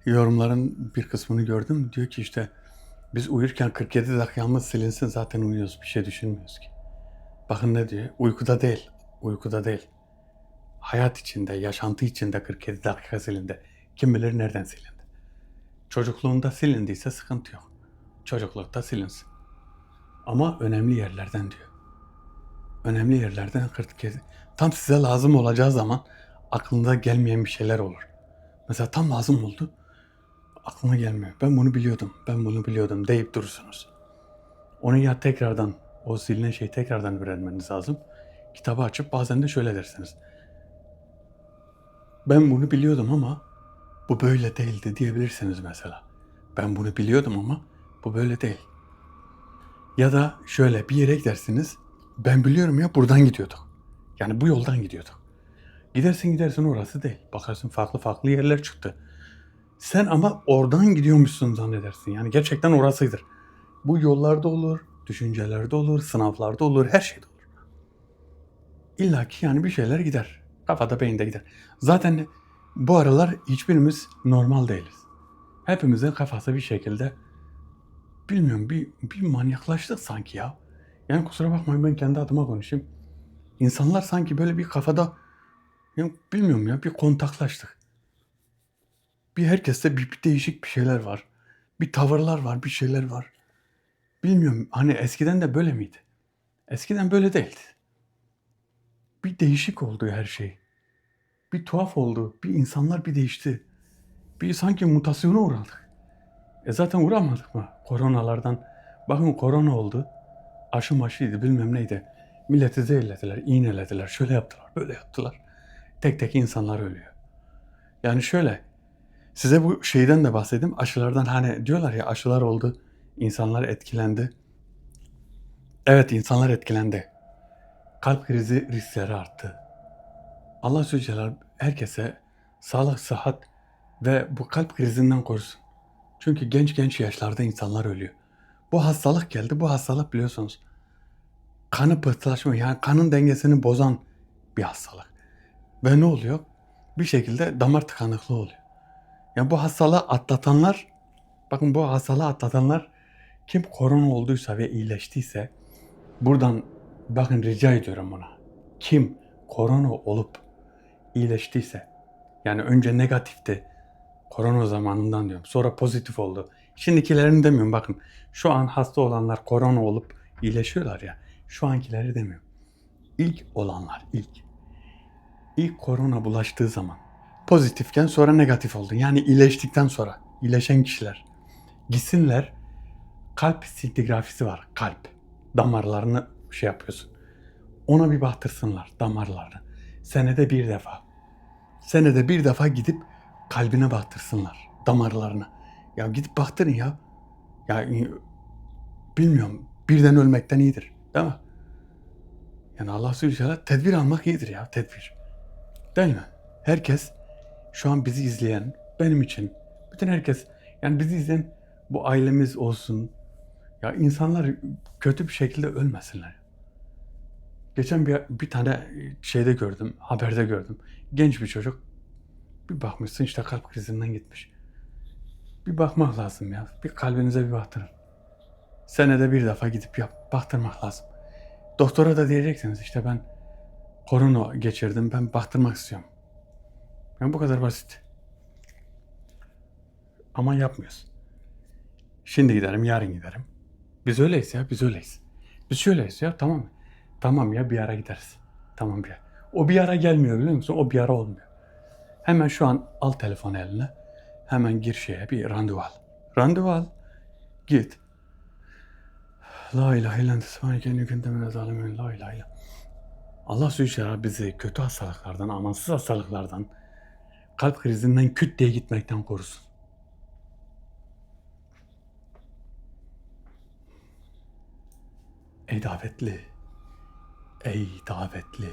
S1: Yorumların bir kısmını gördüm. Diyor ki işte biz uyurken 47 dakikamız silinsin, zaten uyuyoruz. Bir şey düşünmüyoruz ki. Bakın ne diyor? Uykuda değil. Uykuda değil. Hayat içinde, yaşantı içinde 47 dakika silindi. Kim bilir nereden silindi. Çocukluğunda silindiyse sıkıntı yok. Çocuklukta silinsin. Ama önemli yerlerden diyor. Önemli yerlerden 47. Tam size lazım olacağı zaman aklınıza gelmeyen bir şeyler olur. Mesela tam lazım oldu. Aklıma gelmiyor. Ben bunu biliyordum deyip durursunuz. Onu ya tekrardan, o silinen şeyi tekrardan öğrenmeniz lazım. Kitabı açıp bazen de şöyle dersiniz. Ben bunu biliyordum ama bu böyle değildi diyebilirsiniz mesela. Ben bunu biliyordum ama bu böyle değil. Ya da şöyle bir yere gidersiniz. Ben biliyorum ya, buradan gidiyorduk. Yani bu yoldan gidiyorduk. Gidersin orası değil. Bakarsın farklı yerler çıktı. Sen ama oradan gidiyormuşsun zannedersin. Yani gerçekten orasıdır. Bu yollarda olur, düşüncelerde olur, sınavlarda olur, her şeyde olur. İlla ki yani bir şeyler gider. Kafada, beyinde gider. Zaten bu aralar hiçbirimiz normal değiliz. Hepimizin kafası bir şekilde, bilmiyorum, bir manyaklaştık sanki ya. Yani kusura bakmayın, ben kendi adıma konuşayım. İnsanlar sanki böyle bir kafada, yani bilmiyorum ya, bir kontaklaştık. Bir herkeste bir değişik bir şeyler var. Bir tavırlar var, bir şeyler var. Bilmiyorum, hani eskiden de böyle miydi? Eskiden böyle değildi. Bir değişik oldu her şey. Bir tuhaf oldu. Bir insanlar bir değişti. Bir sanki mutasyona uğradık. Zaten uğramadık mı? Koronalardan. Bakın korona oldu. Aşı maşıydı, bilmem neydi. Milleti zehirlediler, iğnelediler, şöyle yaptılar, böyle yaptılar. tek tek insanlar ölüyor. Yani şöyle, size bu şeyden de bahsedeyim, aşılardan. Hani diyorlar ya, aşılar oldu, insanlar etkilendi. Evet, insanlar etkilendi. Kalp krizi riskleri arttı. Allah Zülcelal herkese sağlık, sıhhat ve bu kalp krizinden korusun. Çünkü genç yaşlarda insanlar ölüyor. Bu hastalık geldi. Bu hastalık biliyorsunuz kanı pıhtılaşma, yani kanın dengesini bozan bir hastalık. Ve ne oluyor? Bir şekilde damar tıkanıklığı oluyor. Yani bu hastalığı atlatanlar, bakın bu hastalığı atlatanlar, kim korona olduysa ve iyileştiyse, buradan bakın rica ediyorum ona. Kim korona olup iyileştiyse, yani önce negatifti, korona zamanından diyorum, sonra pozitif oldu. Şimdikilerini demiyorum, bakın. Şu an hasta olanlar korona olup iyileşiyorlar ya. Şu ankileri demiyorum. İlk olanlar, ilk korona bulaştığı zaman pozitifken sonra negatif oldu. Yani iyileştikten sonra iyileşen kişiler gitsinler, kalp sintigrafisi var. Kalp damarlarını şey yapıyorsun. Ona bir baktırsınlar, damarlarını. Senede bir defa. Senede bir defa gidip kalbine baktırsınlar, damarlarına. Ya gidip baktırın ya. Ya bilmiyorum, birden ölmekten iyidir. Değil mi? Yani Allah Zülcelal, tedbir almak iyidir ya, tedbir. Değil mi? Herkes, şu an bizi izleyen, benim için, bütün herkes, yani bizi izleyen, bu ailemiz olsun. Ya insanlar kötü bir şekilde ölmesinler. Geçen bir tane şeyde gördüm, haberde gördüm. Genç bir çocuk, bir bakmışsın işte kalp krizinden gitmiş. Bir bakmak lazım ya. Bir kalbinize bir baktırın. Senede bir defa gidip baktırmak lazım. Doktora da diyeceksiniz işte ben korona geçirdim, ben baktırmak istiyorum. Yani bu kadar basit. Ama yapmıyoruz. Şimdi giderim, yarın giderim. Biz öyleyiz ya, biz öyleyiz. Biz şöyleyiz ya, tamam mı? Tamam ya, bir ara gideriz. Tamam bir ara. O bir ara gelmiyor, biliyor musun? O bir ara olmuyor. Hemen şu an al telefonu eline. Hemen gir şeye, bir randevu al. Randevu al. Git. La ilahe illallah. Subhaneke inni kuntu minez zalimin. La ilahe illallah. Allah Zülcelal bizi kötü hastalıklardan, amansız hastalıklardan, kalp krizinden küt diye gitmekten korusun. Ey davetli, ey davetli.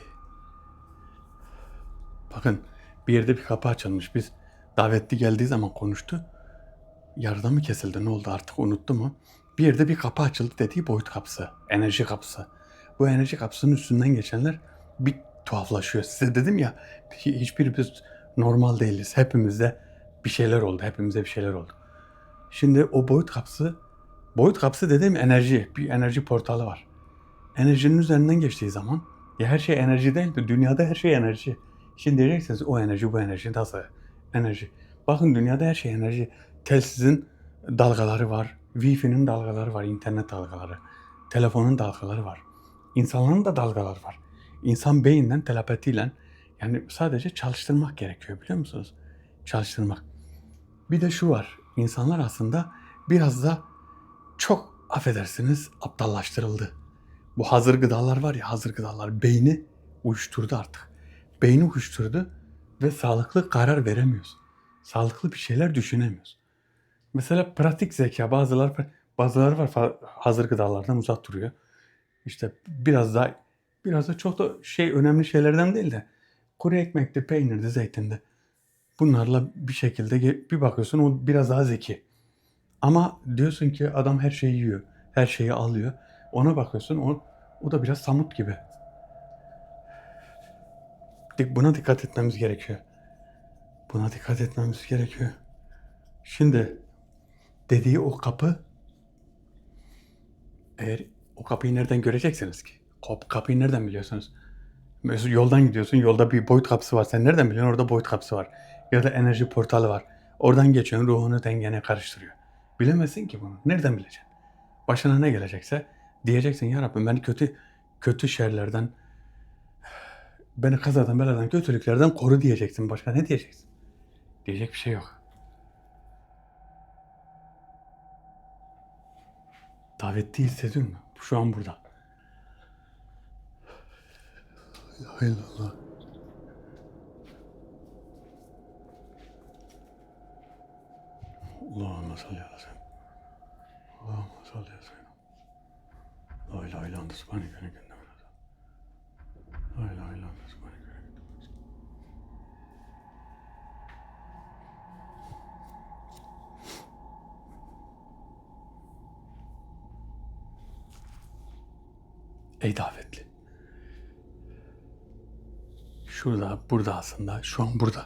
S1: Bakın, bir yerde bir kapı açılmış. Biz davetli geldiği zaman konuştu. Yarıda mı kesildi, ne oldu artık unuttu mu? Bir yerde bir kapı açıldı, dediği boyut kapısı, enerji kapısı. Bu enerji kapısının üstünden geçenler bir tuhaflaşıyor. Size dedim ya, hiçbirimiz normal değiliz. Hepimizde bir şeyler oldu, hepimize bir şeyler oldu. Şimdi o boyut kapısı dediğim enerji, bir enerji portalı var. Enerjinin üzerinden geçtiği zaman, ya her şey enerji değil mi? Dünyada her şey enerji. Şimdi diyeceksiniz o enerji, bu enerji nasıl enerji? Bakın, dünyada her şey enerji. Telsizin dalgaları var, Wi-Fi'nin dalgaları var, internet dalgaları, telefonun dalgaları var. İnsanların da dalgaları var. İnsan beyinden telepatiyle, yani sadece çalıştırmak gerekiyor, biliyor musunuz? Çalıştırmak. Bir de şu var, insanlar aslında biraz da çok, affedersiniz, aptallaştırıldı. Bu hazır gıdalar var ya, hazır gıdalar beyni uyuşturdu artık. Beyni uyuşturdu ve sağlıklı karar veremiyoruz. Sağlıklı bir şeyler düşünemiyoruz. Mesela pratik zeka, bazıları var hazır gıdalardan uzak duruyor. İşte biraz da çok da önemli şeylerden değil de kuru ekmekte, peynirde, zeytinde. Bunlarla bir şekilde bir bakıyorsun o biraz daha zeki. Ama diyorsun ki adam her şeyi yiyor, her şeyi alıyor. Ona bakıyorsun o da biraz samut gibi. Buna dikkat etmemiz gerekiyor. Buna dikkat etmemiz gerekiyor. Şimdi dediği o kapı, eğer o kapıyı nereden göreceksiniz ki? Kapıyı nereden biliyorsunuz? Mesela yoldan gidiyorsun, yolda bir boyut kapısı var. Sen nereden biliyorsun? Orada boyut kapısı var. Ya da enerji portalı var. Oradan geçiyorsun, ruhunu dengene karıştırıyor. Bilemezsin ki bunu. Nereden bileceksin? Başına ne gelecekse diyeceksin, ya Rabbim beni kötü şerlerden, beni kazadan, beladan, kötülüklerden koru diyeceksin. Başka ne diyeceksin? Diyecek bir şey yok. Davetli hissediyor musun? Şu an burada. Hayırlı. Allahümme salli ala seyyidina. Allahümme salli ala seyyidina. La ilahe illa ente subhaneke inni kuntu minez zalimin. La ilahe illa ente subhaneke inni kuntu minez zalimin. Ey davetli. Şurada, burada aslında. Şu an burada.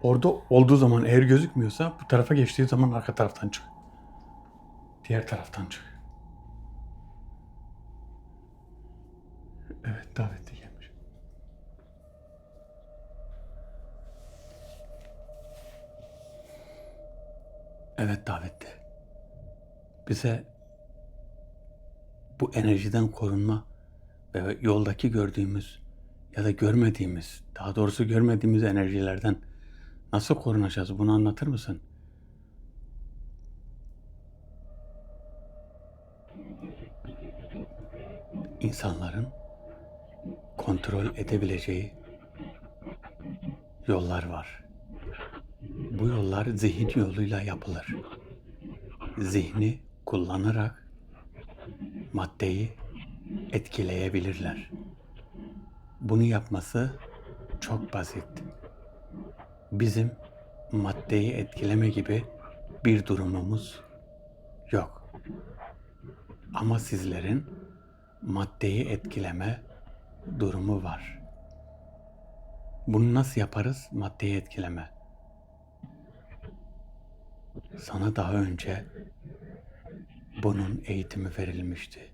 S1: Orada olduğu zaman eğer gözükmüyorsa bu tarafa geçtiği zaman arka taraftan çık. Diğer taraftan çık. Evet, davetli gelmiş. Evet, davetli. Bize bu enerjiden korunma ve yoldaki gördüğümüz ya da görmediğimiz, daha doğrusu görmediğimiz enerjilerden nasıl korunacağız? Bunu anlatır mısın? İnsanların kontrol edebileceği yollar var. Bu yollar zihin yoluyla yapılır. Zihni kullanarak maddeyi etkileyebilirler. Bunu yapması çok basit. Bizim maddeyi etkileme gibi bir durumumuz yok. Ama sizlerin maddeyi etkileme durumu var. Bunu nasıl yaparız? Maddeyi etkileme. Sana daha önce bunun eğitimi verilmişti.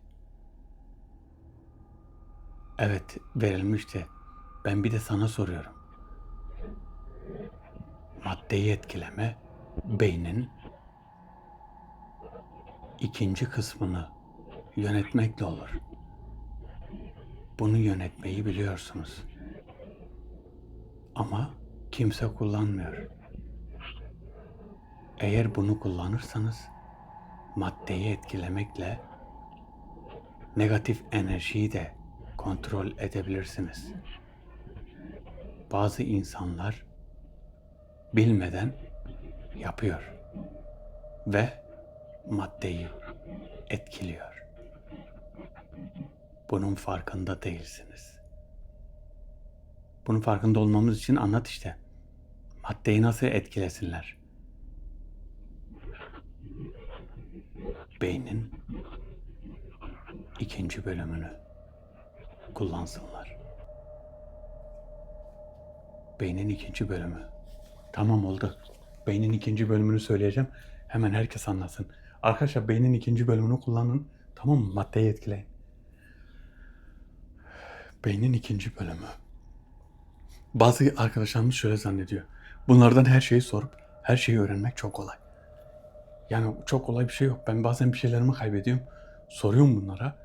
S1: Evet, verilmişti. Ben bir de sana soruyorum. Maddeyi etkileme, beynin ikinci kısmını yönetmekle olur. Bunu yönetmeyi biliyorsunuz. Ama kimse kullanmıyor. Eğer bunu kullanırsanız maddeyi etkilemekle negatif enerjiyi de kontrol edebilirsiniz. Bazı insanlar bilmeden yapıyor ve maddeyi etkiliyor. Bunun farkında değilsiniz. Bunun farkında olmamız için anlat işte. Maddeyi nasıl etkilesinler? Beynin ikinci bölümünü kullansınlar. Beynin ikinci bölümü. Tamam, oldu. Beynin ikinci bölümünü söyleyeceğim. Hemen herkes anlasın. Arkadaşlar, beynin ikinci bölümünü kullanın. Tamam mı? Maddeyi etkileyin. Beynin ikinci bölümü. Bazı arkadaşlarımız şöyle zannediyor. Bunlardan her şeyi sorup her şeyi öğrenmek çok kolay. Yani çok kolay bir şey yok. Ben bazen bir şeylerimi kaybediyorum. Soruyorum bunlara.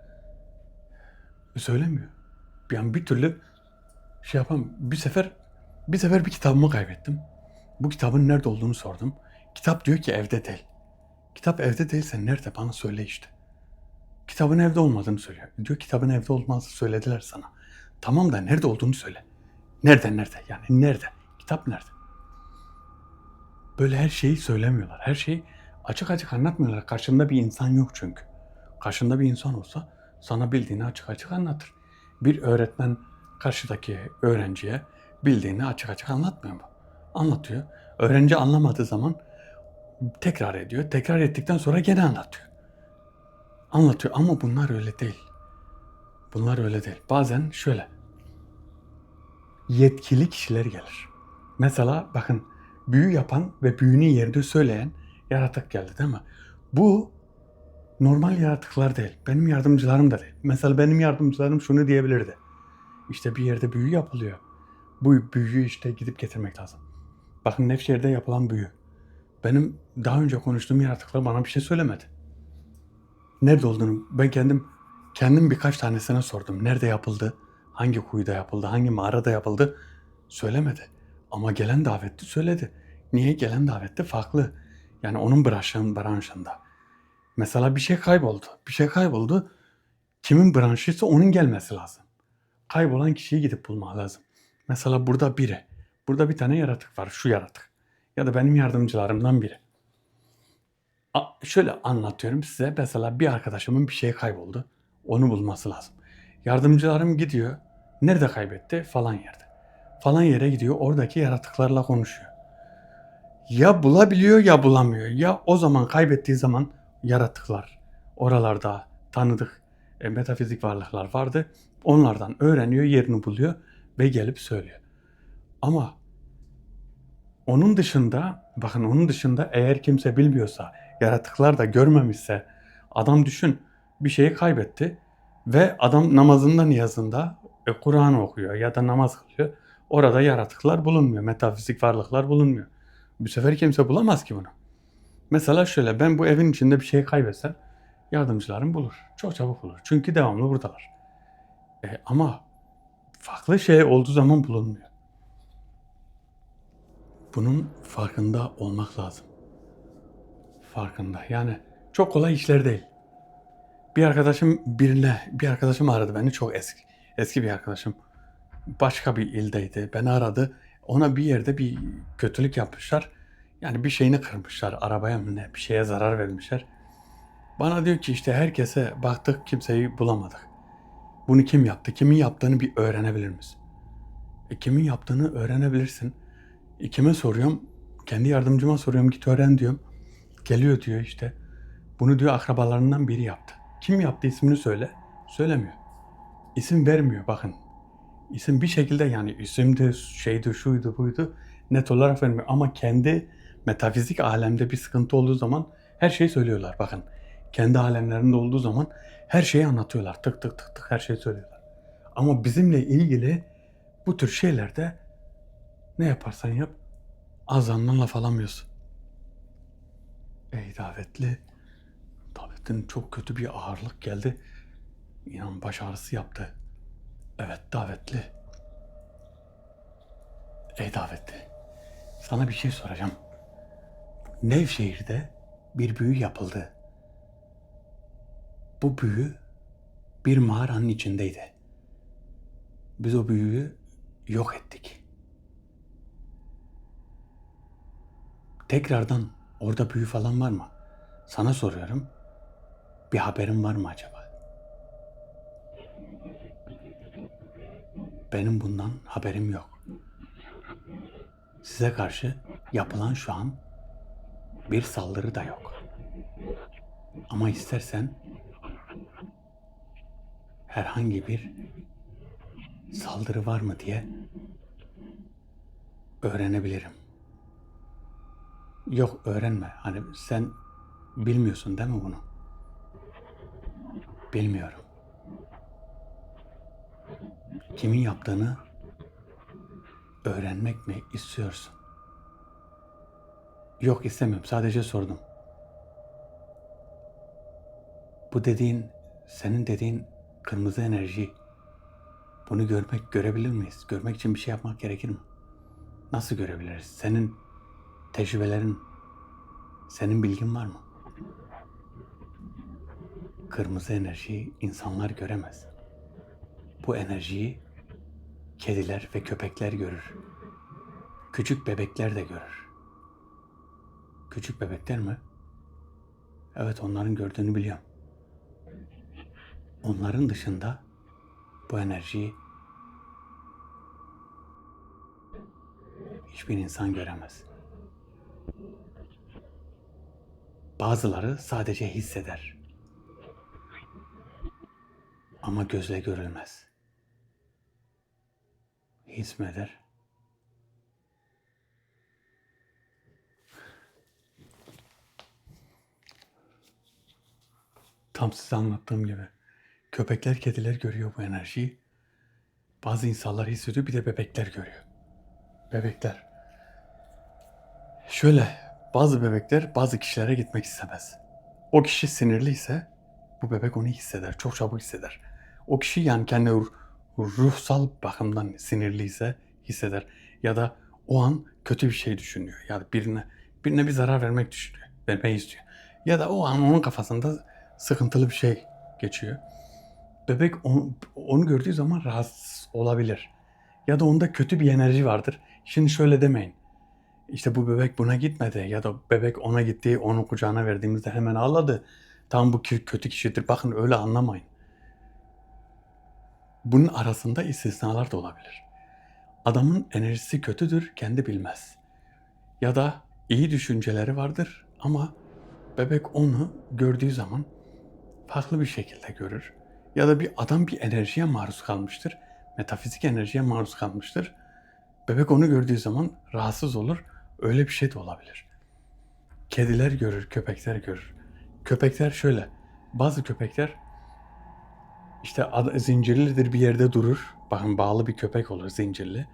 S1: Söylemiyor. Yani bir türlü şey yapamam. Bir sefer bir kitabımı kaybettim. Bu kitabın nerede olduğunu sordum. Kitap diyor ki evde değil. Kitap evde değilse nerede, bana söyle işte. Kitabın evde olmadığını söylüyor. Diyor kitabın evde olmadığını söylediler sana. Tamam da nerede olduğunu söyle. Nerede yani nerede? Kitap nerede? Böyle her şeyi söylemiyorlar. Her şeyi açık açık anlatmıyorlar. Karşında bir insan yok çünkü. Karşında bir insan olsa sana bildiğini açık açık anlatır. Bir öğretmen karşıdaki öğrenciye bildiğini açık açık anlatmıyor mu? Anlatıyor. Öğrenci anlamadığı zaman tekrar ediyor. Tekrar ettikten sonra gene anlatıyor. Anlatıyor ama bunlar öyle değil. Bunlar öyle değil. Bazen şöyle. Yetkili kişiler gelir. Mesela bakın, büyü yapan ve büyünün yerini söyleyen yaratık geldi değil mi? Bu normal yaratıklar değil. Benim yardımcılarım da değil. Mesela benim yardımcılarım şunu diyebilirdi. İşte bir yerde büyü yapılıyor. Bu büyüyü işte gidip getirmek lazım. Bakın, Nevşehir'de yapılan büyü. Benim daha önce konuştuğum yaratıklar bana bir şey söylemedi. Nerede olduğunu ben kendim birkaç tanesine sordum. Nerede yapıldı? Hangi kuyuda yapıldı? Hangi mağarada yapıldı? Söylemedi. Ama gelen davetli söyledi. Niye? Gelen davetli farklı. Yani onun branşında. Mesela bir şey kayboldu. Bir şey kayboldu. Kimin branşıysa onun gelmesi lazım. Kaybolan kişiyi gidip bulmak lazım. Mesela burada biri. Burada bir tane yaratık var. Şu yaratık. ya da benim yardımcılarımdan biri. Şöyle anlatıyorum size. Mesela bir arkadaşımın bir şey kayboldu. Onu bulması lazım. Yardımcılarım gidiyor. Nerede kaybetti? Falan yerde. Falan yere gidiyor. Oradaki yaratıklarla konuşuyor. Ya bulabiliyor ya bulamıyor. Ya o zaman kaybettiği zaman yaratıklar oralarda tanıdık metafizik varlıklar vardı. Onlardan öğreniyor, yerini buluyor ve gelip söylüyor. Ama onun dışında, bakın onun dışında eğer kimse bilmiyorsa, yaratıklar da görmemişse, adam düşün bir şeyi kaybetti ve adam namazında niyazında Kur'an okuyor ya da namaz kılıyor. Orada yaratıklar bulunmuyor, metafizik varlıklar bulunmuyor. Bu sefer kimse bulamaz ki bunu. Mesela şöyle, ben bu evin içinde bir şey kaybetsem yardımcılarım bulur. Çok çabuk bulur. Çünkü devamlı buradalar. Ama farklı şey olduğu zaman bulunmuyor. Bunun farkında olmak lazım. Farkında. Yani çok kolay işler değil. Bir arkadaşım aradı beni, çok eski bir arkadaşım. Başka bir ildeydi. Beni aradı. Ona bir yerde bir kötülük yapmışlar. Yani bir şeyini kırmışlar. Arabaya mı ne? Bir şeye zarar vermişler. Bana diyor ki işte herkese baktık, kimseyi bulamadık. Bunu kim yaptı? Kimin yaptığını bir öğrenebilir misin? Kimin yaptığını öğrenebilirsin. Kime soruyorum? Kendi yardımcıma soruyorum, git öğren diyorum. Geliyor diyor işte. Bunu diyor akrabalarından biri yaptı. Kim yaptı, ismini söyle. Söylemiyor. İsim vermiyor bakın. İsim bir şekilde, yani isimdi, şeydi, şuydu, buydu, net olarak vermiyor. Ama kendi metafizik alemde bir sıkıntı olduğu zaman her şeyi söylüyorlar bakın. Kendi alemlerinde olduğu zaman her şeyi anlatıyorlar. Tık tık tık tık her şeyi söylüyorlar. Ama bizimle ilgili bu tür şeylerde ne yaparsan yap ağzından laf alamıyorsun. Ey davetli, davetin çok kötü bir ağırlık geldi. İnan baş ağrısı yaptı. Evet davetli. Ey davetli. Sana bir şey soracağım. Nevşehir'de bir büyü yapıldı. Bu büyü bir mağaranın içindeydi. Biz o büyüyü yok ettik. Tekrardan orada büyü falan var mı? Sana soruyorum. Bir haberin var mı acaba? Benim bundan haberim yok. Size karşı yapılan şu an bir saldırı da yok. Ama istersen herhangi bir saldırı var mı diye öğrenebilirim. Yok öğrenme. Hani sen bilmiyorsun değil mi bunu? Bilmiyorum. Kimin yaptığını öğrenmek mi istiyorsun? Yok istemiyorum. Sadece sordum. Bu dediğin, senin dediğin kırmızı enerji. Bunu görebilir miyiz? Görmek için bir şey yapmak gerekir mi? Nasıl görebiliriz? Senin tecrübelerin, senin bilgin var mı? Kırmızı enerjiyi insanlar göremez. Bu enerjiyi kediler ve köpekler görür. Küçük bebekler de görür. Küçük bebekler mi? Evet, onların gördüğünü biliyorum. Onların dışında bu enerjiyi hiçbir insan göremez. Bazıları sadece hisseder. Ama gözle görülmez. His mi eder? Tam size anlattığım gibi. Köpekler, kediler görüyor bu enerjiyi. Bazı insanlar hissediyor, bir de bebekler görüyor. Bebekler. Şöyle, bazı bebekler bazı kişilere gitmek istemez. O kişi sinirliyse bu bebek onu hisseder, çok çabuk hisseder. O kişi yani kendi ruhsal bakımdan sinirliyse hisseder. Ya da o an kötü bir şey düşünüyor. Ya da birine bir zarar vermeyi istiyor. Ya da o an onun kafasında sıkıntılı bir şey geçiyor. Bebek onu gördüğü zaman rahatsız olabilir. Ya da onda kötü bir enerji vardır. Şimdi şöyle demeyin. İşte bu bebek buna gitmedi ya da bebek ona gitti, onun kucağına verdiğimizde hemen ağladı. Tam bu kötü kişidir. Bakın öyle anlamayın. Bunun arasında istisnalar da olabilir. Adamın enerjisi kötüdür, kendi bilmez. Ya da iyi düşünceleri vardır ama bebek onu gördüğü zaman farklı bir şekilde görür. Ya da bir adam bir enerjiye maruz kalmıştır. Metafizik enerjiye maruz kalmıştır. Bebek onu gördüğü zaman rahatsız olur. Öyle bir şey de olabilir. Kediler görür, köpekler görür. Köpekler şöyle. Bazı köpekler işte zincirlidir bir yerde durur. Bakın bağlı bir köpek olur zincirli.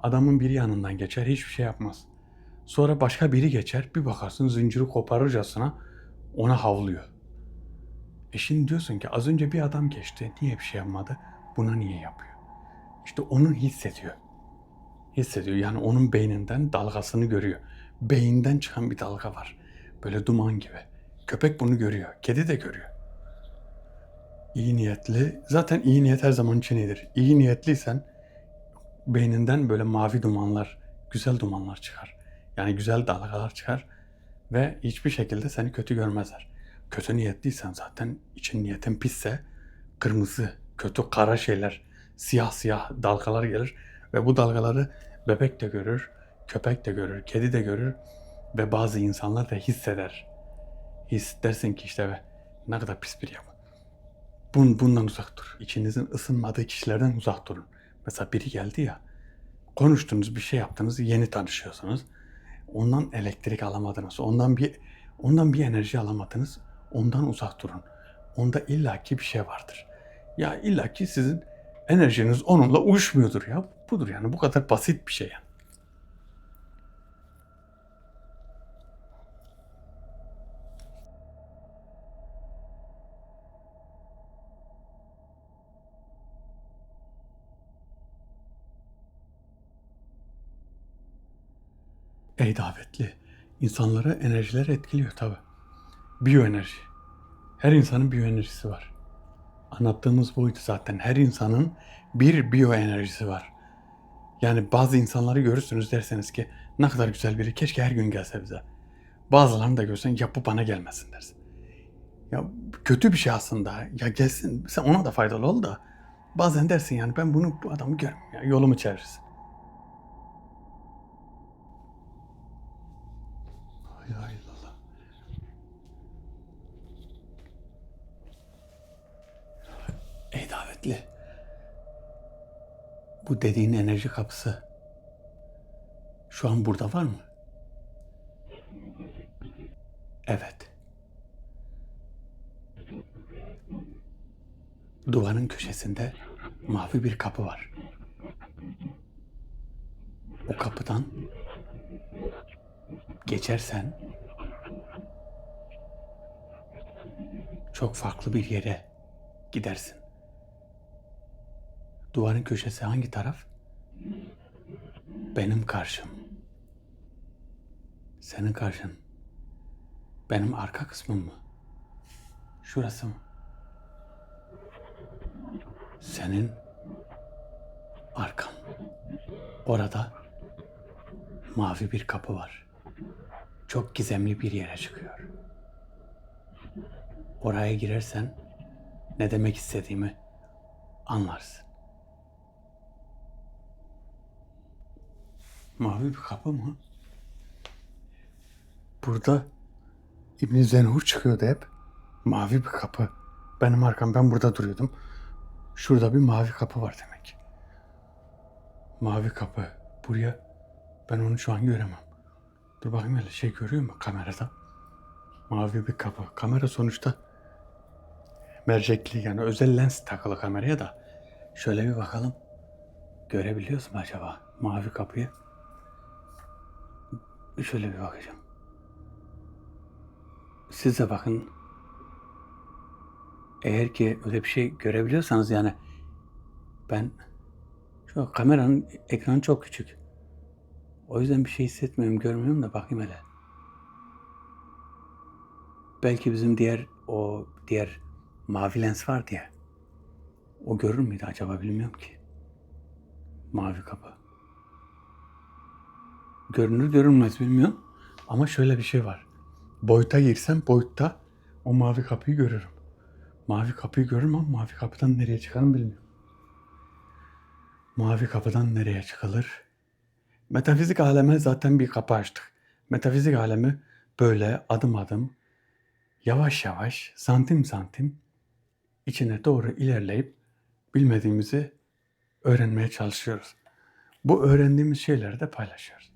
S1: Adamın biri yanından geçer hiçbir şey yapmaz. Sonra başka biri geçer bir bakarsın zinciri koparırcasına ona havlıyor. Şimdi diyorsun ki az önce bir adam geçti niye bir şey yapmadı? Buna niye yapıyor? İşte onu hissediyor. Hissediyor yani onun beyninden dalgasını görüyor. Beyinden çıkan bir dalga var. Böyle duman gibi. Köpek bunu görüyor. Kedi de görüyor. İyi niyetli. Zaten iyi niyet her zaman için iyidir. İyi niyetliysen beyninden böyle mavi dumanlar, güzel dumanlar çıkar. Yani güzel dalgalar çıkar ve hiçbir şekilde seni kötü görmezler. Kötü niyetliysen zaten için niyetin pisse kırmızı, kötü kara şeyler, siyah siyah dalgalar gelir ve bu dalgaları bebek de görür, köpek de görür, kedi de görür ve bazı insanlar da hisseder. Dersin ki işte be, ne kadar pis bir yapı. Bundan uzak dur. İçinizin ısınmadığı kişilerden uzak durun. Mesela biri geldi ya, konuştunuz, bir şey yaptınız, yeni tanışıyorsunuz. Ondan elektrik alamadınız, ondan bir enerji alamadınız, ondan uzak durun. Onda illaki bir şey vardır. Ya illaki sizin enerjiniz onunla uyuşmuyordur ya. Budur yani bu kadar basit bir şey yani. Ey davetli, insanları enerjiler etkiliyor tabi. Biyoenerji. Her insanın biyoenerjisi var. Anlattığımız buydu zaten. Her insanın bir biyoenerjisi var. Yani bazı insanları görürsünüz derseniz ki ne kadar güzel biri keşke her gün gelse bize. Bazılarını da görsen ya bu bana gelmesin dersin. Ya kötü bir şey aslında. Ya gelsin sen ona da faydalı ol da bazen dersin yani ben bu adamı görmüyorum ya yolumu çevirsin. Hay hay Allah. Ey davetli. Bu dediğin enerji kapısı şu an burada var mı? Evet. Duvarın köşesinde mavi bir kapı var. O kapıdan geçersen çok farklı bir yere gidersin. Duvarın köşesi hangi taraf? Benim karşım. Senin karşın. Benim arka kısmım mı? Şurası mı? Senin arkan. Orada mavi bir kapı var. Çok gizemli bir yere çıkıyor. Oraya girersen ne demek istediğimi anlarsın. Mavi bir kapı mı? Burada İbn Zenhur çıkıyordu hep. Mavi bir kapı. Benim arkam, ben burada duruyordum. Şurada bir mavi kapı var demek. Mavi kapı. Buraya ben onu şu an göremem. Dur bakayım hele şey görüyor mu kamerada? Mavi bir kapı. Kamera sonuçta mercekli yani özel lens takılı kameraya da. Şöyle bir bakalım. Görebiliyoruz mu acaba mavi kapıyı? Şöyle bir bakacağım. Siz de bakın. Eğer ki öyle bir şey görebiliyorsanız yani ben şu kameranın ekranı çok küçük. O yüzden bir şey hissetmiyorum, görmüyorum da bakayım hele. Belki bizim diğer mavi lens var diye. O görür müydü acaba bilmiyorum ki. Mavi kapı. Görünür görünmez bilmiyorum. Ama şöyle bir şey var. Boyuta girsem boyutta o mavi kapıyı görürüm. Mavi kapıyı görürüm ama mavi kapıdan nereye çıkarım bilmiyorum. Mavi kapıdan nereye çıkılır? Metafizik aleme zaten bir kapı açtık. Metafizik alemi böyle adım adım, yavaş yavaş, santim santim içine doğru ilerleyip bilmediğimizi öğrenmeye çalışıyoruz. Bu öğrendiğimiz şeyleri de paylaşıyoruz.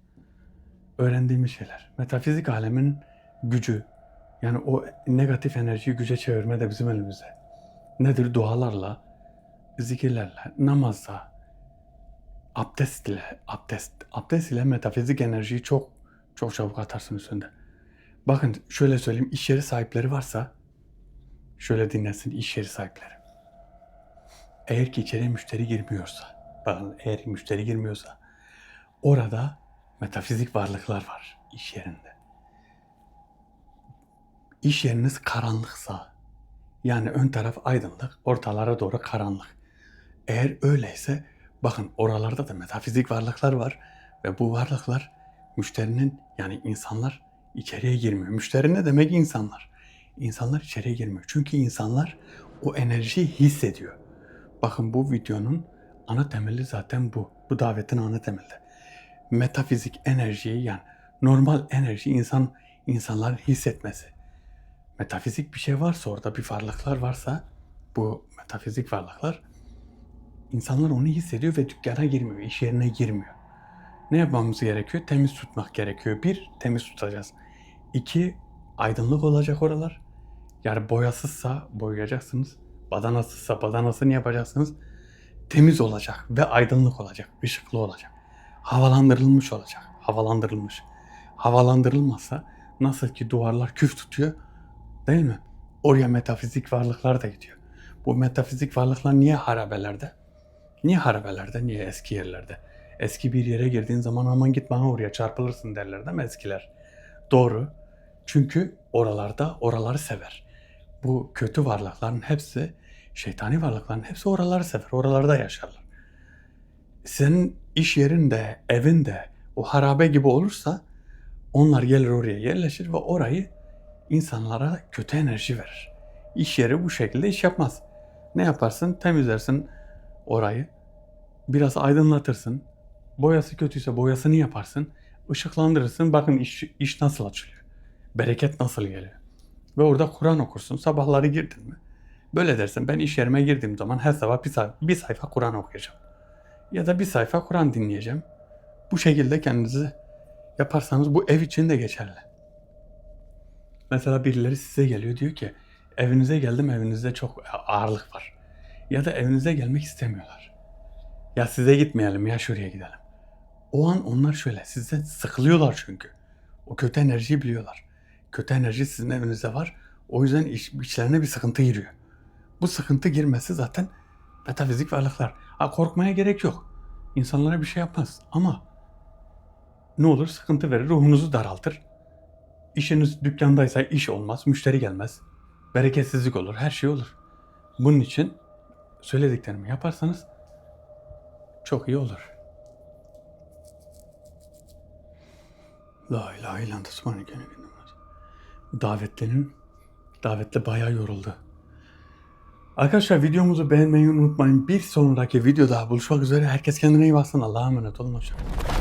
S1: Öğrendiğimiz şeyler. Metafizik alemin gücü, yani o negatif enerjiyi güce çevirme de bizim elimizde. Nedir? Dualarla, zikirlerle, namazla, abdest ile metafizik enerjiyi çok çabuk atarsın üstünde. Bakın şöyle söyleyeyim, iş yeri sahipleri varsa şöyle dinlesin iş yeri sahipleri. Eğer ki içeriye müşteri girmiyorsa, bakın eğer müşteri girmiyorsa orada metafizik varlıklar var iş yerinde. İş yeriniz karanlıksa, yani ön taraf aydınlık, ortalara doğru karanlık. Eğer öyleyse bakın oralarda da metafizik varlıklar var ve bu varlıklar müşterinin, yani insanlar içeriye girmiyor. Müşteri ne demek? İnsanlar. İnsanlar içeriye girmiyor. Çünkü insanlar o enerjiyi hissediyor. Bakın bu videonun ana temeli zaten bu. Bu davetin ana temeli. Metafizik enerjiyi, yani normal enerji insanların hissetmesi. Metafizik bir şey varsa, orada bir varlıklar varsa, bu metafizik varlıklar, insanlar onu hissediyor ve dükkana girmiyor, iş yerine girmiyor. Ne yapmamız gerekiyor? Temiz tutmak gerekiyor. 1, temiz tutacağız. 2, aydınlık olacak oralar. Yani boyasızsa boyayacaksınız. Badanasızsa badanasını yapacaksınız. Temiz olacak ve aydınlık olacak, ışıklı olacak. Havalandırılmış olacak, havalandırılmış. Havalandırılmazsa nasıl ki duvarlar küf tutuyor, değil mi? Oraya metafizik varlıklar da gidiyor. Bu metafizik varlıklar niye harabelerde? Niye harabelerde? Niye eski yerlerde? Eski bir yere girdiğin zaman aman gitme oraya çarpılırsın derler değil mi eskiler? Doğru. Çünkü oraları sever. Bu kötü varlıkların hepsi, şeytani varlıkların hepsi oraları sever. Oralarda yaşarlar. Senin iş yerinde, evinde o harabe gibi olursa onlar gelir oraya yerleşir ve orayı insanlara kötü enerji verir. İş yeri bu şekilde iş yapmaz. Ne yaparsın? Temizlersin orayı. Biraz aydınlatırsın. Boyası kötüyse boyasını yaparsın. Işıklandırırsın. Bakın iş nasıl açılıyor. Bereket nasıl geliyor. Ve orada Kur'an okursun. Sabahları girdin mi? Böyle dersin. Ben iş yerime girdiğim zaman her sabah bir sayfa Kur'an okuyacağım. Ya da bir sayfa Kur'an dinleyeceğim. Bu şekilde kendinizi yaparsanız bu ev için de geçerli. Mesela birileri size geliyor, diyor ki evinize geldim, evinizde çok ağırlık var. Ya da evinize gelmek istemiyorlar. Ya size gitmeyelim, ya şuraya gidelim. O an onlar şöyle, size sıkılıyorlar çünkü. O kötü enerjiyi biliyorlar. Kötü enerji sizin evinizde var. O yüzden içlerine bir sıkıntı giriyor. Bu sıkıntı girmesi zaten metafizik varlıklar. Korkmaya gerek yok. İnsanlara bir şey yapmaz. Ama ne olur, sıkıntı verir, ruhunuzu daraltır. İşiniz dükkandaysa iş olmaz, müşteri gelmez. Bereketsizlik olur, her şey olur. Bunun için söylediklerimi yaparsanız çok iyi olur. La ilahe illallah subhaneke. Davetle bayağı yoruldu. Arkadaşlar videomuzu beğenmeyi unutmayın. Bir sonraki videoda buluşmak üzere. Herkes kendine iyi baksın. Allah'a emanet olun. Hoşçakalın.